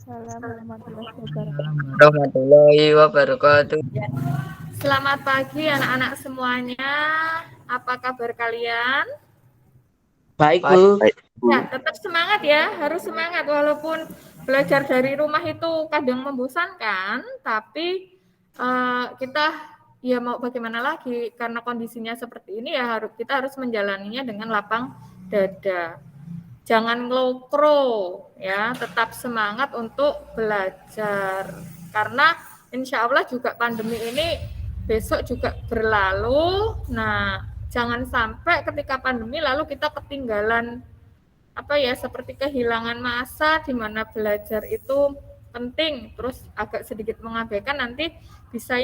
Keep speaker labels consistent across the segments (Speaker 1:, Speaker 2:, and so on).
Speaker 1: Assalamualaikum warahmatullahi wabarakatuh.
Speaker 2: Selamat pagi anak-anak semuanya. Apa kabar kalian?
Speaker 1: Baik, Bu.
Speaker 2: Ya, tetap semangat ya. Harus semangat walaupun belajar dari rumah itu kadang membosankan, tapi kita ya mau bagaimana lagi karena kondisinya seperti ini ya kita harus menjalaninya dengan lapang dada. Jangan ngelokro ya, tetap semangat untuk belajar. Karena insya Allah juga pandemi ini besok juga berlalu. Nah, jangan sampai ketika pandemi lalu kita ketinggalan seperti kehilangan masa di mana belajar itu penting, terus agak sedikit mengabaikan nanti bisa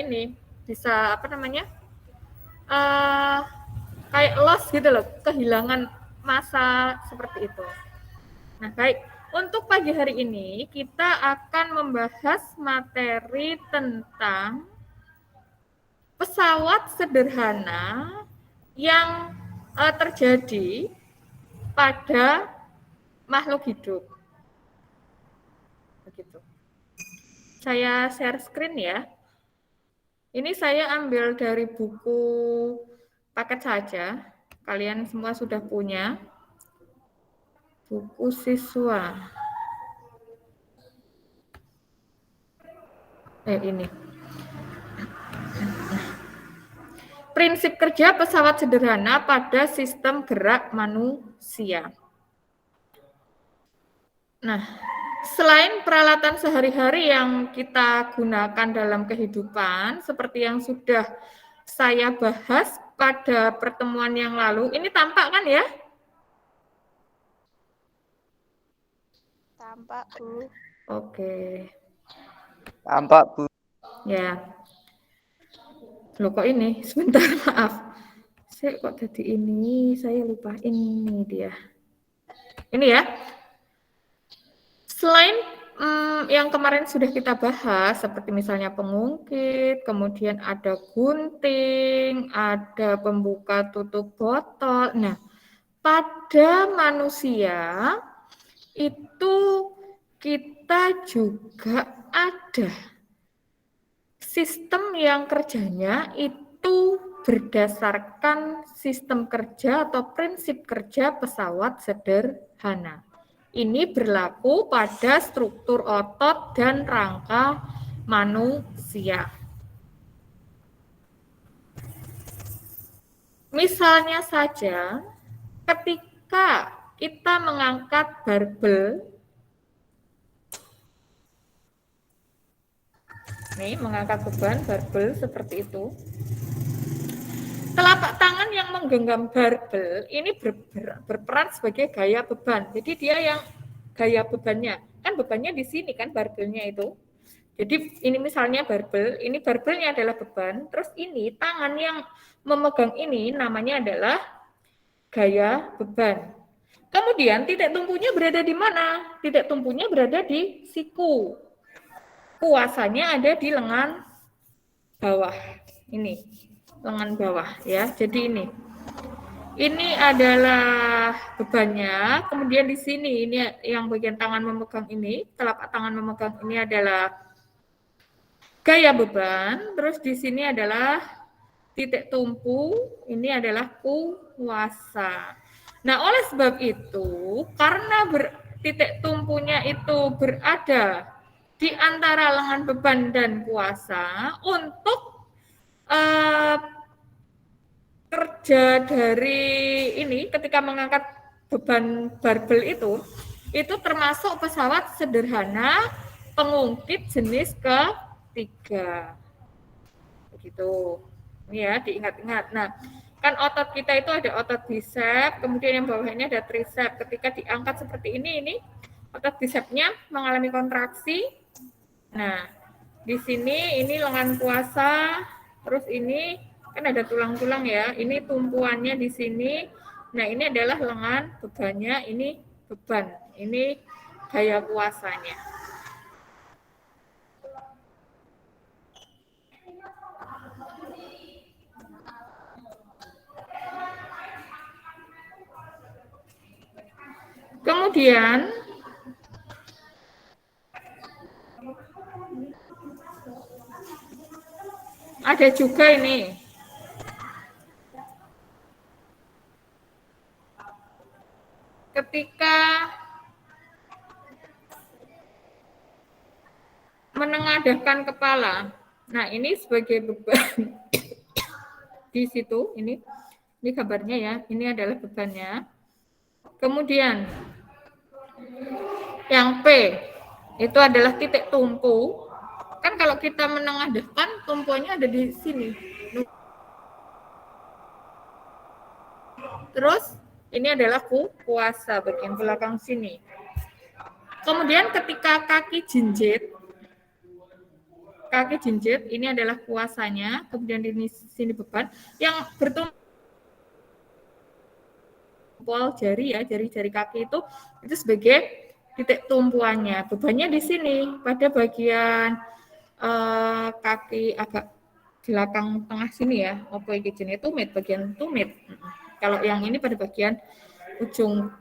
Speaker 2: kayak loss gitu loh, kehilangan masa seperti itu. Nah, baik. Untuk pagi hari ini kita akan membahas materi tentang pesawat sederhana yang terjadi pada makhluk hidup. Begitu. Saya share screen ya. Ini saya ambil dari buku paket saja. Kalian semua sudah punya buku siswa. Ini. Prinsip kerja pesawat sederhana pada sistem gerak manusia. Nah, selain peralatan sehari-hari yang kita gunakan dalam kehidupan, seperti yang sudah saya bahas pada pertemuan yang lalu, ini tampak kan ya?
Speaker 3: Tampak, Bu.
Speaker 2: Oke.
Speaker 1: Tampak, Bu.
Speaker 2: Ya. Loh kok ini? Sebentar, maaf. Saya kok tadi ini, saya lupa ini dia. Ini ya. Selain yang kemarin sudah kita bahas, seperti misalnya pengungkit, kemudian ada gunting, ada pembuka tutup botol. Nah, pada manusia itu kita juga ada sistem yang kerjanya itu berdasarkan sistem kerja atau prinsip kerja pesawat sederhana. Ini berlaku pada struktur otot dan rangka manusia. Misalnya saja, ketika kita mengangkat barbel, nih mengangkat beban barbel seperti itu, telapak tangan yang menggenggam barbel ini berperan sebagai gaya beban. Jadi dia yang gaya bebannya. Kan bebannya di sini kan barbelnya itu. Jadi ini misalnya barbel, ini barbelnya adalah beban, terus ini tangan yang memegang ini namanya adalah gaya beban. Kemudian titik tumpunya berada di mana? Titik tumpunya berada di siku. Kuasanya ada di lengan bawah. Ini lengan bawah ya. Jadi ini adalah bebannya. Kemudian di sini ini yang bagian tangan memegang ini, telapak tangan memegang ini adalah gaya beban. Terus di sini adalah titik tumpu, ini adalah kuasa. Nah, oleh sebab itu, karena titik tumpunya itu berada di antara lengan beban dan kuasa, untuk kerja dari ini ketika mengangkat beban barbel itu termasuk pesawat sederhana pengungkit jenis ketiga. Begitu. Ini ya, diingat-ingat. Nah, kan otot kita itu ada otot bicep, kemudian yang bawahnya ada tricep. Ketika diangkat seperti ini otot bicepnya mengalami kontraksi. Nah, di sini ini lengan kuasa, terus ini kan ada tulang-tulang ya. Ini tumpuannya di sini. Nah, ini adalah lengan bebannya, ini beban. Ini gaya kuasanya. Kemudian Ada juga ini. Ketika menengadahkan kepala. Nah, ini sebagai beban di situ. Ini gambarnya ya. Ini adalah bebannya. Kemudian yang P itu adalah titik tumpu. Kan kalau kita menengadahkan, tumpuannya ada di sini. Terus ini adalah kuasa bagian belakang sini. Kemudian ketika kaki jinjit ini adalah kuasanya, kemudian di sini beban yang bertumpul jari ya, jari-jari kaki itu sebagai titik tumpuannya. Bebannya di sini pada bagian kaki agak belakang tengah sini ya. Opo iki jenenge tumit, bagian tumit. Kalau yang ini pada bagian ujung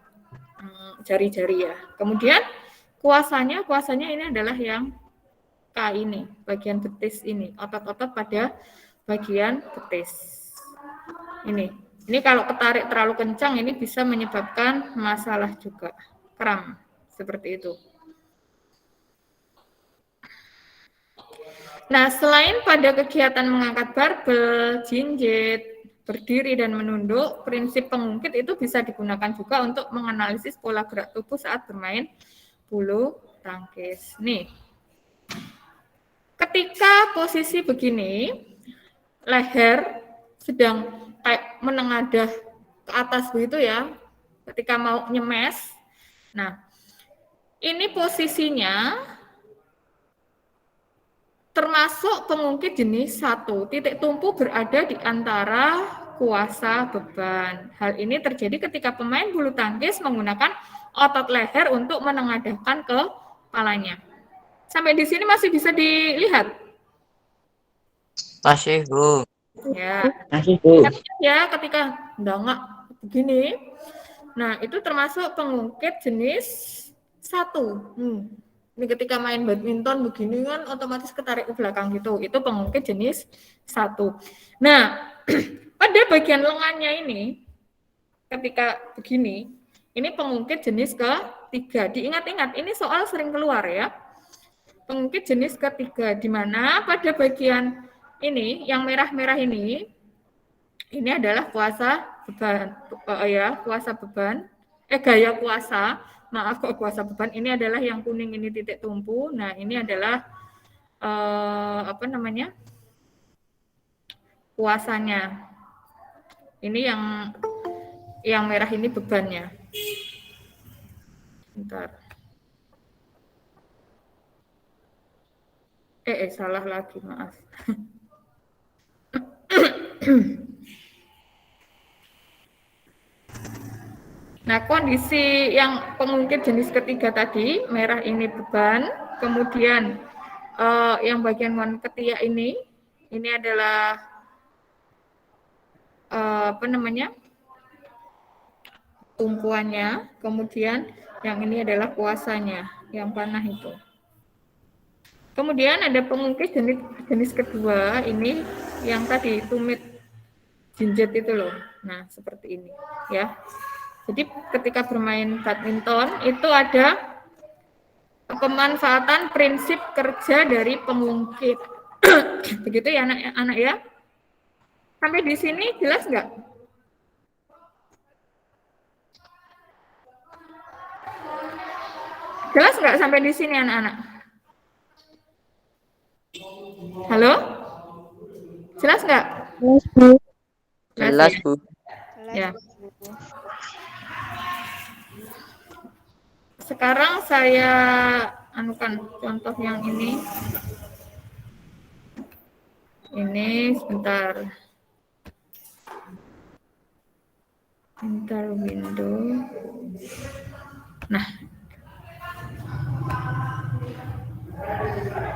Speaker 2: jari-jari ya. Kemudian kuasanya ini adalah yang K ini, bagian betis ini, otot-otot pada bagian betis. Ini kalau ketarik terlalu kencang ini bisa menyebabkan masalah juga, kram, seperti itu. Nah, selain pada kegiatan mengangkat barbel, jinjit, berdiri dan menunduk, prinsip pengungkit itu bisa digunakan juga untuk menganalisis pola gerak tubuh saat bermain bulu tangkis. Nih, ketika posisi begini, leher sedang kayak menengadah ke atas begitu ya, ketika mau nyemes. Nah, ini posisinya termasuk pengungkit jenis 1. Titik tumpu berada di antara kuasa beban. Hal ini terjadi ketika pemain bulu tangkis menggunakan otot leher untuk menengadahkan kepalanya. Sampai di sini masih bisa dilihat?
Speaker 1: Masih, Bu.
Speaker 2: Ya.
Speaker 1: Masih, Bu.
Speaker 2: Ya, ketika enggak begini. Nah, itu termasuk pengungkit jenis 1. Ini ketika main badminton begini kan otomatis ketarik ke belakang gitu. Itu pengungkit jenis 1. Nah, pada bagian lengannya ini ketika begini, ini pengungkit jenis ketiga. Diingat-ingat, ini soal sering keluar ya. Pengungkit jenis ketiga, di mana pada bagian ini, yang merah-merah ini adalah kuasa beban, kuasa beban, gaya kuasa, maaf kok kuasa beban, ini adalah yang kuning ini titik tumpu, nah ini adalah kuasanya, ini yang merah ini bebannya. Bentar. Salah lagi, maaf. Nah, kondisi yang pengungkit jenis ketiga tadi, merah ini beban, kemudian yang bagian ketiak ini adalah tumpuannya, kemudian yang ini adalah kuasanya, yang panah itu. Kemudian ada pengungkit jenis kedua, ini yang tadi tumit jinjit itu loh. Nah, seperti ini ya. Jadi ketika bermain badminton itu ada pemanfaatan prinsip kerja dari pengungkit. Begitu ya anak-anak ya. Sampai di sini jelas nggak? Jelas nggak sampai di sini anak-anak? Halo? Jelas nggak?
Speaker 1: Jelas, Bu.
Speaker 2: Jelas,
Speaker 1: Bu.
Speaker 2: Ya. Sekarang saya anukan contoh yang ini. Ini sebentar. Enter window. Nah.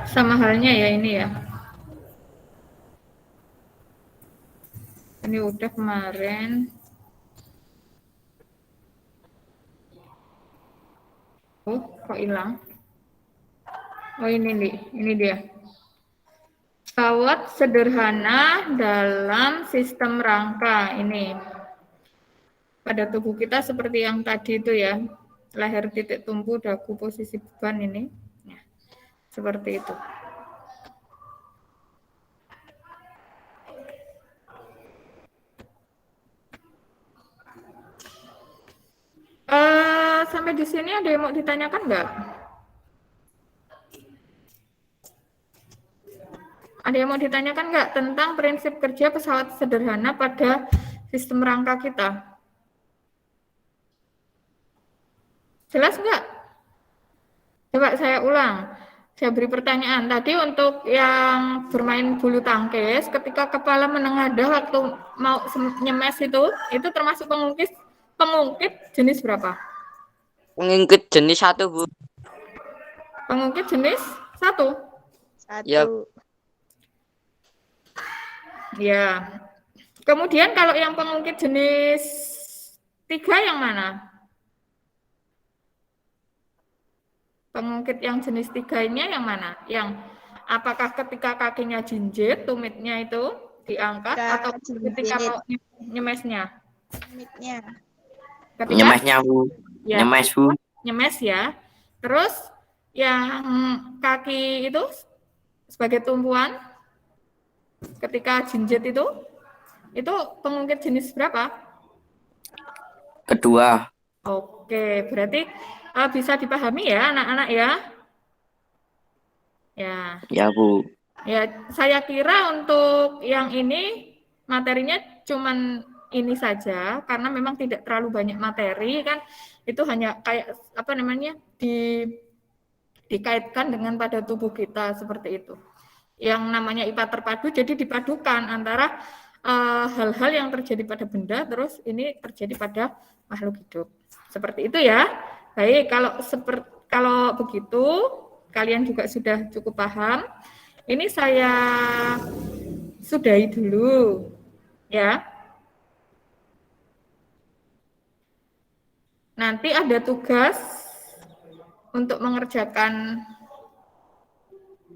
Speaker 2: Sama halnya ya ini ya. Ini udah kemarin. Oh, kok hilang? Oh ini nih, ini dia. Pesawat sederhana dalam sistem rangka ini. Pada tubuh kita seperti yang tadi itu ya, leher, titik tumpu, dagu, posisi beban ini. Ya, seperti itu. Sampai di sini ada yang mau ditanyakan nggak? Ada yang mau ditanyakan nggak tentang prinsip kerja pesawat sederhana pada sistem rangka kita? Jelas nggak? Coba saya ulang. Saya beri pertanyaan. Tadi untuk yang bermain bulu tangkis, ketika kepala menengadah waktu mau nyemes itu termasuk pengungkit jenis berapa?
Speaker 1: Pengungkit jenis 1, Bu.
Speaker 2: Pengungkit jenis 1.
Speaker 1: Ya.
Speaker 2: Ya. Kemudian kalau yang pengungkit jenis 3 yang mana? Pengungkit yang jenis 3 ini yang mana? Yang apakah ketika kakinya jinjit, tumitnya itu diangkat atau ketika mau nyemesnya?
Speaker 3: Tumitnya.
Speaker 1: Nyemesnya, Bu.
Speaker 2: Ya,
Speaker 1: Nyemes, Bu.
Speaker 2: Nyemes ya. Terus yang kaki itu sebagai tumpuan ketika jinjit itu pengungkit jenis berapa?
Speaker 1: Kedua.
Speaker 2: Oke, berarti bisa dipahami ya anak-anak ya? Ya.
Speaker 1: Ya, Bu.
Speaker 2: Ya, saya kira untuk yang ini materinya cuman ini saja karena memang tidak terlalu banyak materi kan, itu hanya kayak apa namanya dikaitkan dengan pada tubuh kita seperti itu. Yang namanya IPA terpadu jadi dipadukan antara hal-hal yang terjadi pada benda terus ini terjadi pada makhluk hidup. Seperti itu ya. Baik, kalau begitu kalian juga sudah cukup paham. Ini saya sudahi dulu ya. Nanti ada tugas untuk mengerjakan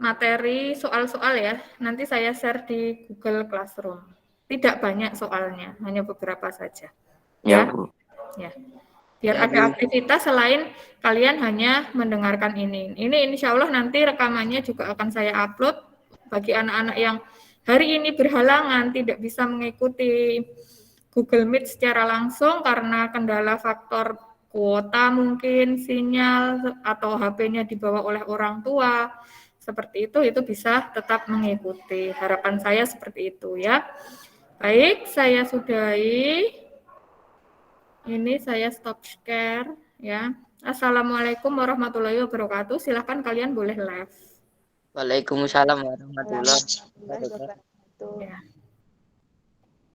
Speaker 2: materi soal-soal ya. Nanti saya share di Google Classroom. Tidak banyak soalnya, hanya beberapa saja.
Speaker 1: Ya, Bu.
Speaker 2: Ya. Biar
Speaker 1: Ya,
Speaker 2: ada
Speaker 1: Bu.
Speaker 2: aktivitas selain kalian hanya mendengarkan ini. Ini insya Allah nanti rekamannya juga akan saya upload bagi anak-anak yang hari ini berhalangan tidak bisa mengikuti Google Meet secara langsung karena kendala faktor kuota mungkin, sinyal, atau HP-nya dibawa oleh orang tua. Seperti itu bisa tetap mengikuti. Harapan saya seperti itu ya. Baik, saya sudahi. Ini saya stop share ya. Assalamualaikum warahmatullahi wabarakatuh. Silakan kalian boleh live.
Speaker 1: Waalaikumsalam warahmatullahi wabarakatuh.
Speaker 3: wabarakatuh.
Speaker 2: Ya.